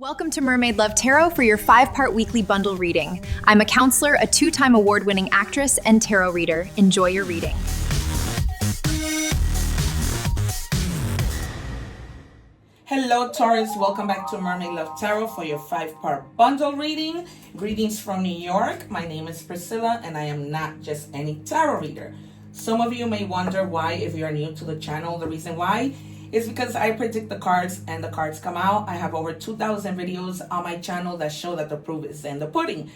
Welcome to Mermaid Love Tarot for your 5-part weekly bundle reading. I'm a counselor, a 2-time award-winning actress, and tarot reader. Enjoy your reading. Hello Taurus, welcome back to Mermaid Love Tarot for your 5-part bundle reading. Greetings from New York. My name is Priscilla and I am not just any tarot reader. Some of you may wonder why, if you're new to the channel. The reason why is because I predict the cards and the cards come out. I have over 2,000 videos on my channel that show that the proof is in the pudding.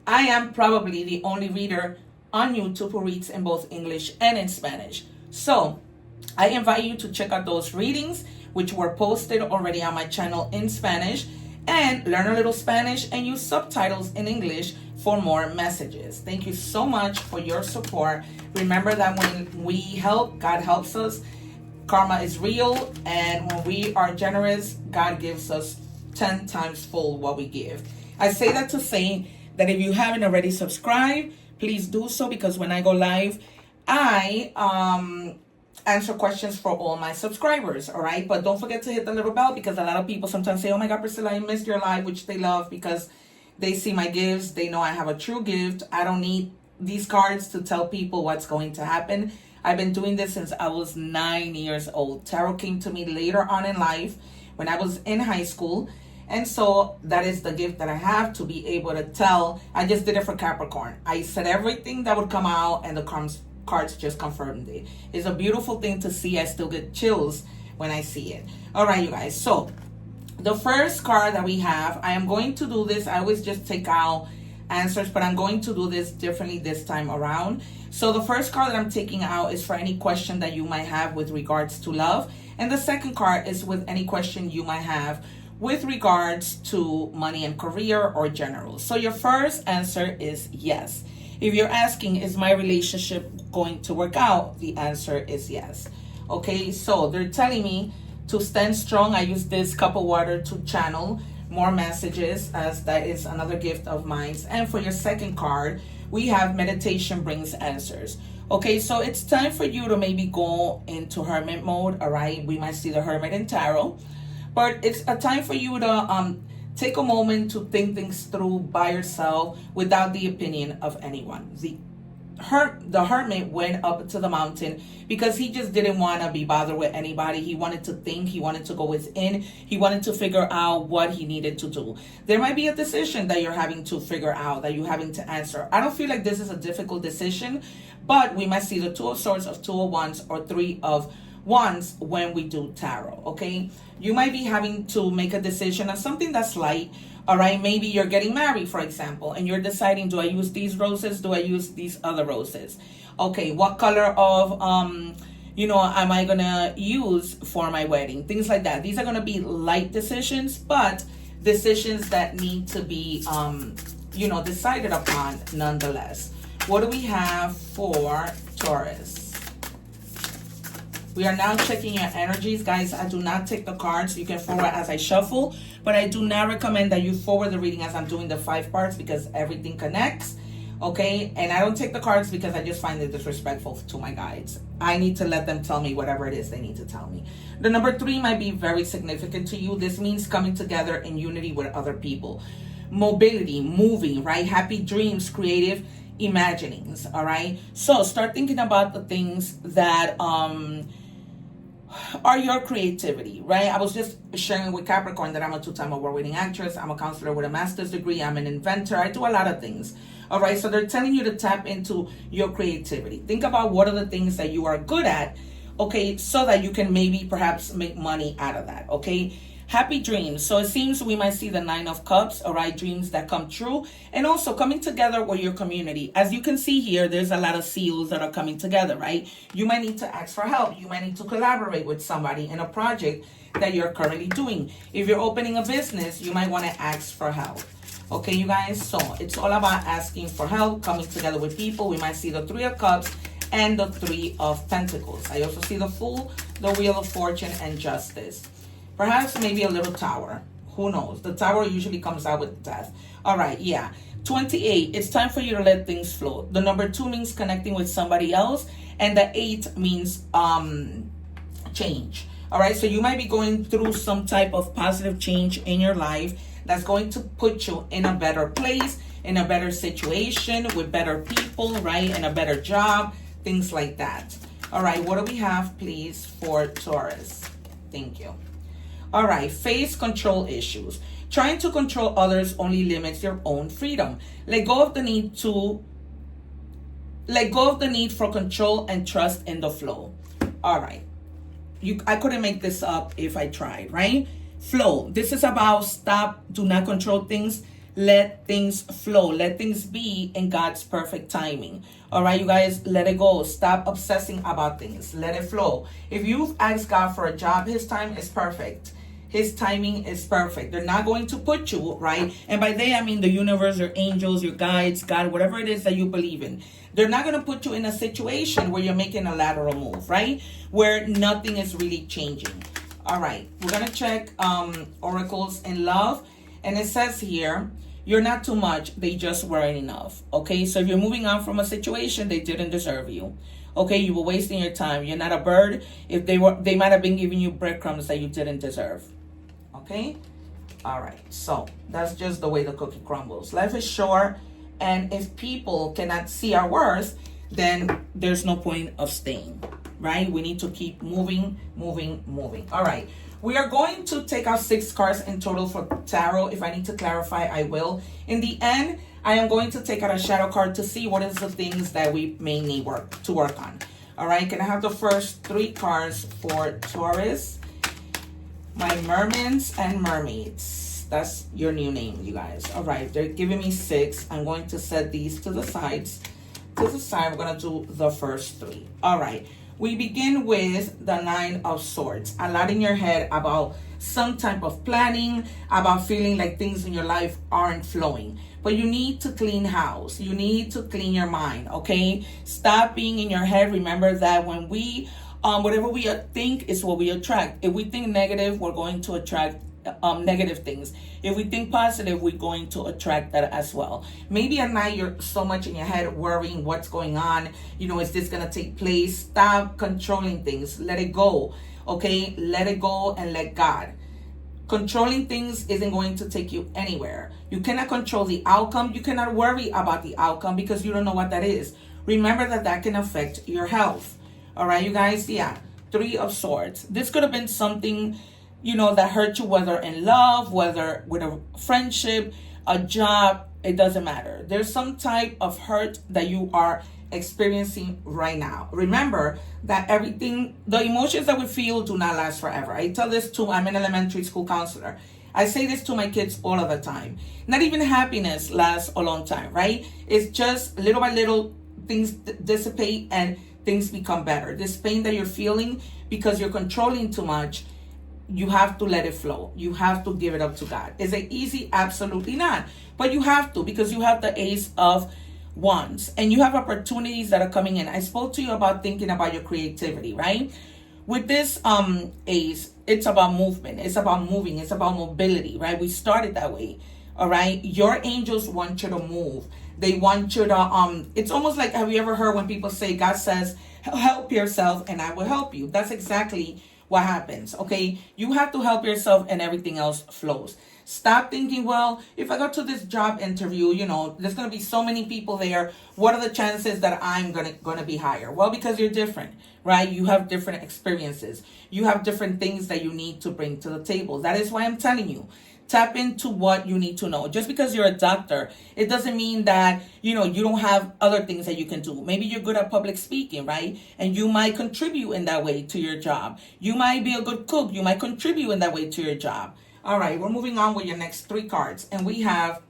I am probably the only reader on YouTube who reads in both English and in Spanish. So I invite you to check out those readings which were posted already on my channel in Spanish, and learn a little Spanish and use subtitles in English for more messages. Thank you so much for your support. Remember that when we help, God helps us. Karma is real, and when we are generous, God gives us 10 times full what we give. I say that to say that if you haven't already subscribed, please do so, because when I go live, I answer questions for all my subscribers, all right? But don't forget to hit the little bell, because a lot of people sometimes say, oh my God, Priscilla, I missed your live, which they love because they see my gifts. They know I have a true gift. I don't need these cards to tell people what's going to happen. I've been doing this since I was 9 years old. Tarot came to me later on in life when I was in high school. And so that is the gift that I have, to be able to tell. I just did it for Capricorn. I said everything that would come out, and the cards just confirmed it. It's a beautiful thing to see. I still get chills when I see it. All right, you guys. So the first card that we have, I am going to do this. I always just take out answers, but I'm going to do this differently this time around. So the first card that I'm taking out is for any question that you might have with regards to love. And the second card is with any question you might have with regards to money and career or general. So your first answer is yes. If you're asking, is my relationship going to work out? The answer is yes. Okay, so they're telling me to stand strong. I use this cup of water to channel more messages, as that is another gift of mine. And for your second card, we have meditation brings answers. Okay, so it's time for you to maybe go into hermit mode. All right, we might see the hermit in tarot, but it's a time for you to take a moment to think things through by yourself without the opinion of anyone. The hermit went up to the mountain because he just didn't want to be bothered with anybody. He wanted to think. He wanted to go within. He wanted to figure out what he needed to do. There might be a decision that you're having to figure out, that you're having to answer. I don't feel like this is a difficult decision, but we might see the Two of Swords, of Two of Wands, or Three of Wands when we do tarot. Okay, you might be having to make a decision on something that's light. All right, maybe you're getting married, for example, and you're deciding, do I use these roses? Do I use these other roses? Okay, what color of, am I going to use for my wedding? Things like that. These are going to be light decisions, but decisions that need to be, decided upon nonetheless. What do we have for Taurus? We are now checking your energies. Guys, I do not take the cards. You can forward as I shuffle, but I do not recommend that you forward the reading as I'm doing the 5 parts, because everything connects, okay? And I don't take the cards because I just find it disrespectful to my guides. I need to let them tell me whatever it is they need to tell me. The number 3 might be very significant to you. This means coming together in unity with other people. Mobility, moving, right? Happy dreams, creative imaginings, all right? So start thinking about the things that are your creativity, right? I was just sharing with Capricorn that I'm a 2-time award-winning actress. I'm a counselor with a master's degree. I'm an inventor. I do a lot of things. All right, so they're telling you to tap into your creativity. Think about what are the things that you are good at, okay, so that you can maybe perhaps make money out of that, okay? Happy dreams. So it seems we might see the 9 of Cups, all right, dreams that come true, and also coming together with your community. As you can see here, there's a lot of seals that are coming together, right? You might need to ask for help. You might need to collaborate with somebody in a project that you're currently doing. If you're opening a business, you might want to ask for help. Okay, you guys, so it's all about asking for help, coming together with people. We might see the 3 of Cups and the 3 of Pentacles. I also see the Fool, the Wheel of Fortune, and Justice. Perhaps maybe a little Tower. Who knows? The Tower usually comes out with death. All right, yeah. 28, it's time for you to let things flow. The number 2 means connecting with somebody else. And the 8 means change. All right, so you might be going through some type of positive change in your life that's going to put you in a better place, in a better situation, with better people, right? And a better job, things like that. All right, what do we have, please, for Taurus? Thank you. All right, face control issues. Trying to control others only limits your own freedom. Let go of the need for control and trust in the flow. All right. I couldn't make this up if I tried, right? Flow. This is about stop, do not control things. Let things flow. Let things be in God's perfect timing. All right, you guys, let it go. Stop obsessing about things. Let it flow. If you've asked God for a job, his time is perfect. His timing is perfect. They're not going to put you, right? And by they, I mean the universe, your angels, your guides, God, whatever it is that you believe in. They're not going to put you in a situation where you're making a lateral move, right? Where nothing is really changing. All right, we're going to check oracles in love. And it says here, you're not too much, they just weren't enough. Okay, so if you're moving on from a situation, they didn't deserve you. Okay, you were wasting your time. You're not a bird. If they were, they might have been giving you breadcrumbs that you didn't deserve. Okay, all right, so that's just the way the cookie crumbles. Life is short, and if people cannot see our worth, then there's no point of staying, right? We need to keep moving. All right. We are going to take out 6 cards in total for tarot. If I need to clarify, I will. In the end, I am going to take out a shadow card to see what is the things that we may need to work on. All right, can I have the first 3 cards for Taurus? My mermaids and mermaids. That's your new name, you guys. All right, they're giving me 6. I'm going to set these to the sides. To the side, we're going to do the first 3. All right. We begin with the 9 of Swords. A lot in your head about some type of planning, about feeling like things in your life aren't flowing. But you need to clean house. You need to clean your mind, okay? Stop being in your head. Remember that when we, whatever we think is what we attract. If we think negative, we're going to attract negative things. If we think positive, we're going to attract that as well. Maybe at night you're so much in your head worrying what's going on. You know, is this going to take place? Stop controlling things. Let it go. Okay? Let it go and let God. Controlling things isn't going to take you anywhere. You cannot control the outcome. You cannot worry about the outcome because you don't know what that is. Remember that can affect your health. All right, you guys? Yeah. 3 of Swords. This could have been something, you know, that hurt you, whether in love, whether with a friendship, a job, it doesn't matter. There's some type of hurt that you are experiencing right now. Remember that everything, the emotions that we feel do not last forever. I tell this to, I'm an elementary school counselor. I say this to my kids all of the time. Not even happiness lasts a long time, right? It's just little by little things dissipate and things become better. This pain that you're feeling because you're controlling too much, you have to let it flow. You have to give it up to God. Is it easy? Absolutely not. But you have to, because you have the Ace of Wands and you have opportunities that are coming in. I spoke to you about thinking about your creativity, right? With this Ace, it's about movement. It's about moving. It's about mobility, right? We started that way. All right. Your angels want you to move. They want you to, it's almost like, have you ever heard when people say, God says, help yourself and I will help you? That's exactly what happens. Okay. You have to help yourself and everything else flows. Stop thinking, well, if I go to this job interview, you know, there's going to be so many people there. What are the chances that I'm going to be hired? Well, because you're different, right? You have different experiences. You have different things that you need to bring to the table. That is why I'm telling you, tap into what you need to know. Just because you're a doctor, it doesn't mean that, you know, you don't have other things that you can do. Maybe you're good at public speaking, right? And you might contribute in that way to your job. You might be a good cook. You might contribute in that way to your job. All right, we're moving on with your next 3 cards. And we have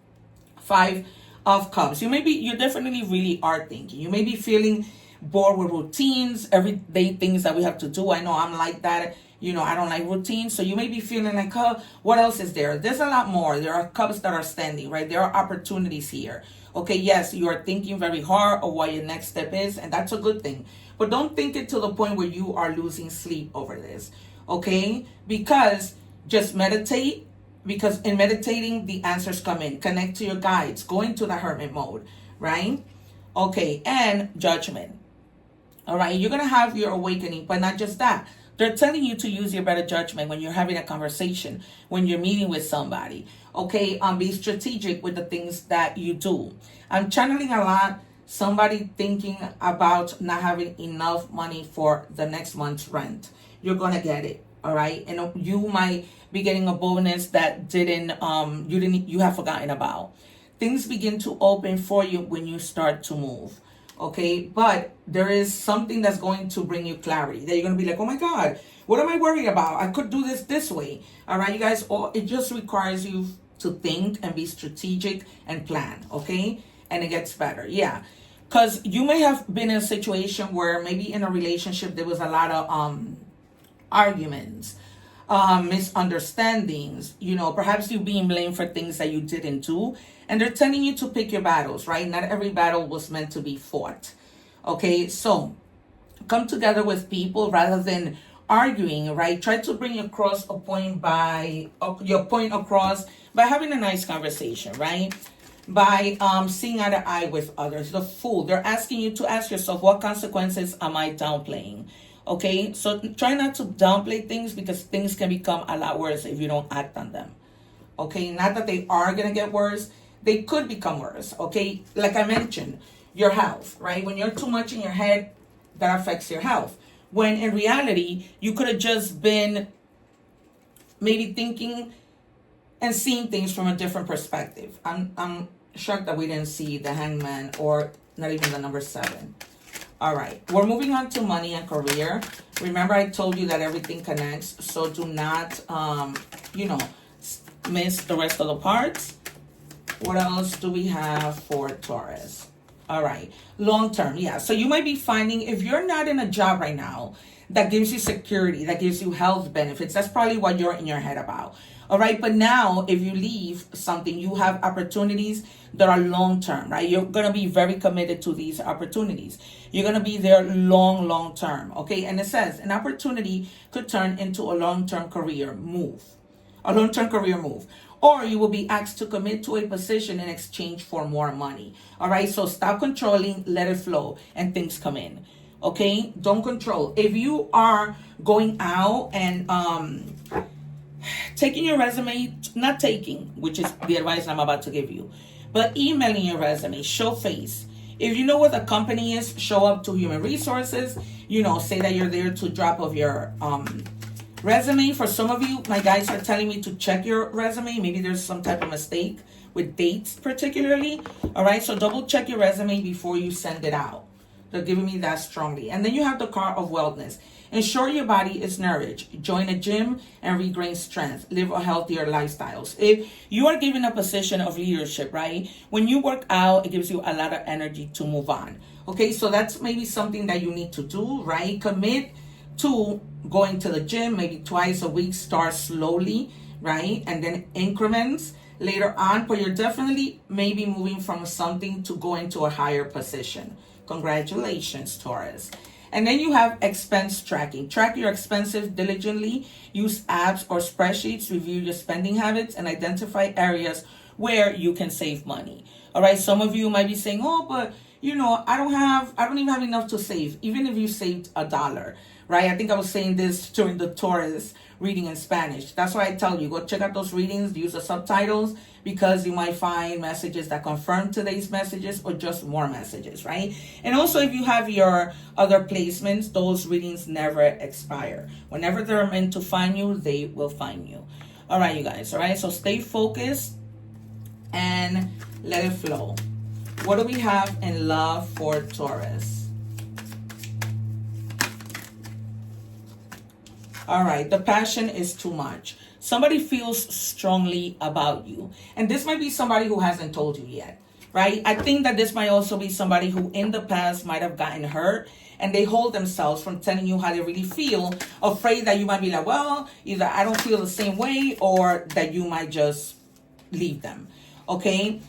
5 of Cups. You're definitely really are thinking. You may be feeling bored with routines, everyday things that we have to do. I know I'm like that. You know, I don't like routines. So you may be feeling like, what else is there? There's a lot more. There are cups that are standing, right? There are opportunities here. Okay, yes, you are thinking very hard of what your next step is, and that's a good thing. But don't think it to the point where you are losing sleep over this, okay? Because just meditate, because in meditating, the answers come in. Connect to your guides. Go into the hermit mode, right? Okay, and judgment. All right, you're going to have your awakening, but not just that. They're telling you to use your better judgment when you're having a conversation, when you're meeting with somebody. Okay, be strategic with the things that you do. I'm channeling a lot somebody thinking about not having enough money for the next month's rent. You're gonna get it, all right? And you might be getting a bonus that you have forgotten about. Things begin to open for you when you start to move. Okay, but there is something that's going to bring you clarity that you're going to be like, oh my God, what am I worried about? I could do this way. All right, you guys, it just requires you to think and be strategic and plan. Okay, and it gets better. Yeah, because you may have been in a situation where maybe in a relationship there was a lot of arguments, misunderstandings, perhaps you being blamed for things that you didn't do. And they're telling you to pick your battles, right? Not every battle was meant to be fought. Okay, so come together with people rather than arguing, right? Try to bring across your point across by having a nice conversation, right? By seeing eye to eye with others. The Fool, they're asking you to ask yourself, what consequences am I downplaying? Okay, so try not to downplay things because things can become a lot worse if you don't act on them. Okay, not that they are going to get worse. They could become worse, okay? Like I mentioned, your health, right? When you're too much in your head, that affects your health. When in reality, you could have just been maybe thinking and seeing things from a different perspective. I'm shocked that we didn't see the Hangman or not even the number 7. All right, we're moving on to money and career. Remember, I told you that everything connects, so do not, miss the rest of the parts. What else do we have for Taurus? All right, long term, yeah. So you might be finding if you're not in a job right now that gives you security, that gives you health benefits, that's probably what you're in your head about. All right, but now if you leave something, you have opportunities that are long term, right? You're going to be very committed to these opportunities. You're going to be there long term, okay? And it says an opportunity could turn into a long-term career move. Or you will be asked to commit to a position in exchange for more money. All right, so stop controlling, let it flow, and things come in. Okay, don't control. If you are going out and taking your resume, not taking, which is the advice I'm about to give you, but emailing your resume, show face. If you know what the company is, show up to human resources, say that you're there to drop off your resume. For some of you, my guys are telling me to check your resume. Maybe there's some type of mistake with dates particularly. All right, so double check your resume before you send it out. They're giving me that strongly. And then you have the card of wellness. Ensure your body is nourished. Join a gym and regain strength. Live a healthier lifestyles. If you are given a position of leadership, right? When you work out, it gives you a lot of energy to move on. Okay, so that's maybe something that you need to do, right? Commit to going to the gym maybe twice a week. Start slowly, right? And then increments later on. But you're definitely maybe moving from something to going to a higher position. Congratulations, Taurus. And then you have expense tracking. Track your expenses diligently. Use apps or spreadsheets. Review your spending habits and identify areas where you can save money. All right. Some of you might be saying, oh, but I don't even have enough to save. Even if you saved $1, right? I think I was saying this during the Taurus reading in Spanish. That's why I tell you, go check out those readings, use the subtitles, because you might find messages that confirm today's messages or just more messages, right? And also if you have your other placements, those readings never expire. Whenever they're meant to find you, they will find you. All right, you guys, all right? So stay focused and let it flow. What do we have in love for Taurus? All right, the passion is too much. Somebody feels strongly about you. And this might be somebody who hasn't told you yet, right? I think that this might also be somebody who in the past might have gotten hurt and they hold themselves from telling you how they really feel, afraid that you might be like, well, either I don't feel the same way or that you might just leave them, okay?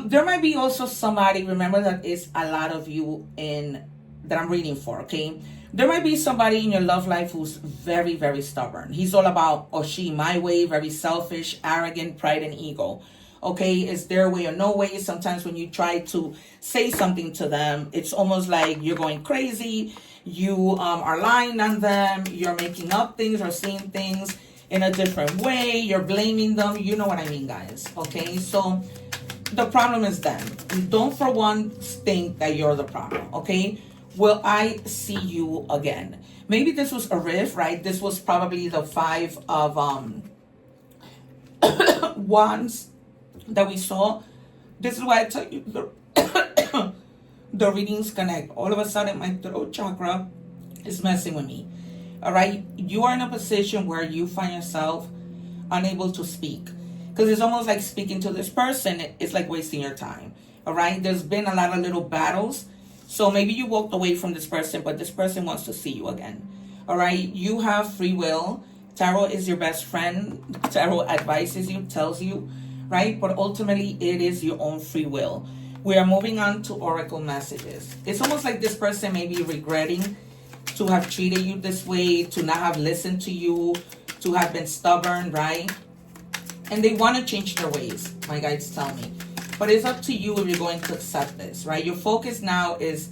There might be also somebody, remember that it's a lot of you that I'm reading for, okay? There might be somebody in your love life who's very, very stubborn. He's all about, or she, my way, very selfish, arrogant, pride, and ego. Okay, it's their way or no way. Sometimes when you try to say something to them, it's almost like you're going crazy. You are lying on them. You're making up things or saying things in a different way. You're blaming them. You know what I mean, guys. Okay, so the problem is them. Don't for once think that you're the problem. Okay, will I see you again? Maybe this was a riff, right? This was probably the 5 of wands that we saw. This is why I tell you the readings connect. All of a sudden, my throat chakra is messing with me. All right, you are in a position where you find yourself unable to speak, because it's almost like speaking to this person. It's like wasting your time. All right, there's been a lot of little battles. So maybe you walked away from this person, but this person wants to see you again. All right, you have free will. Tarot is your best friend. Tarot advises you, tells you, right? But ultimately, it is your own free will. We are moving on to oracle messages. It's almost like this person may be regretting to have treated you this way, to not have listened to you, to have been stubborn, right? And they want to change their ways, my guides tell me. But it's up to you if you're going to accept this, right? Your focus now is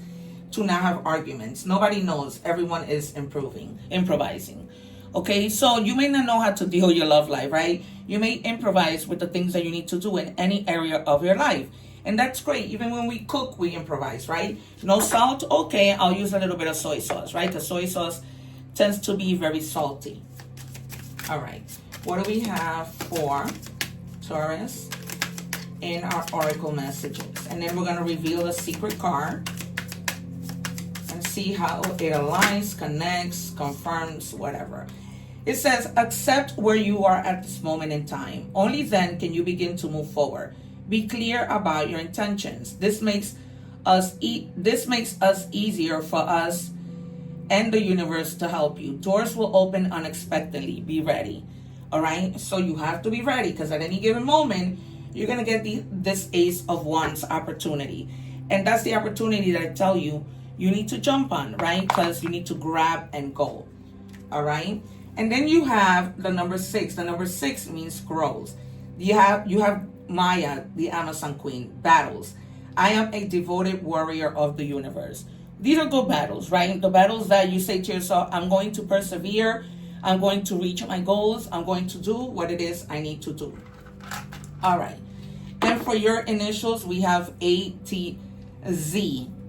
to not have arguments. Nobody knows. Everyone is improvising. Okay, so you may not know how to deal with your love life, right? You may improvise with the things that you need to do in any area of your life. And that's great. Even when we cook, we improvise, right? No salt? Okay, I'll use a little bit of soy sauce, right? Because soy sauce tends to be very salty. All right. What do we have for Taurus in our oracle messages? And then we're going to reveal a secret card and see how it aligns, connects, confirms, whatever. It says, accept where you are at this moment in time. Only then can you begin to move forward. Be clear about your intentions. This makes us easier for us and the universe to help you. Doors will open unexpectedly. Be ready. All right, so you have to be ready, because at any given moment you're gonna get this Ace of Wands opportunity, and that's the opportunity that I tell you need to jump on, right? Because you need to grab and go. All right, and then you have the number 6. The number 6 means growth. You have Maya, the Amazon Queen. Battles. I am a devoted warrior of the universe. These are good battles, right? The battles that you say to yourself, I'm going to persevere. I'm going to reach my goals. I'm going to do what it is I need to do. All right. And for your initials, we have ATZ.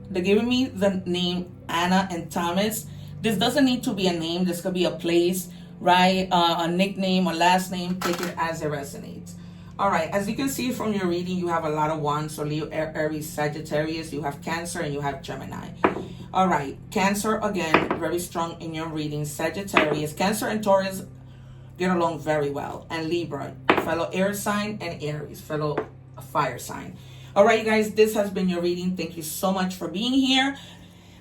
They're giving me the name Anna and Thomas. This doesn't need to be a name. This could be a place, right? A nickname, a last name. Take it as it resonates. All right. As you can see from your reading, you have a lot of wands. So Leo, Aries, Sagittarius. You have Cancer and you have Gemini. All right, Cancer, again, very strong in your reading. Sagittarius, Cancer and Taurus get along very well. And Libra, fellow air sign, and Aries, fellow fire sign. All right, you guys, this has been your reading. Thank you so much for being here.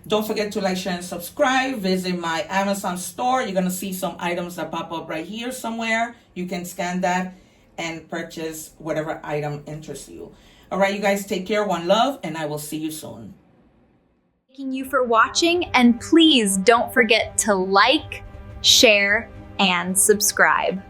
Don't forget to like, share, and subscribe. Visit my Amazon store. You're going to see some items that pop up right here somewhere. You can scan that and purchase whatever item interests you. All right, you guys, take care. One love, and I will see you soon. Thanking you for watching, and please don't forget to like, share, and subscribe.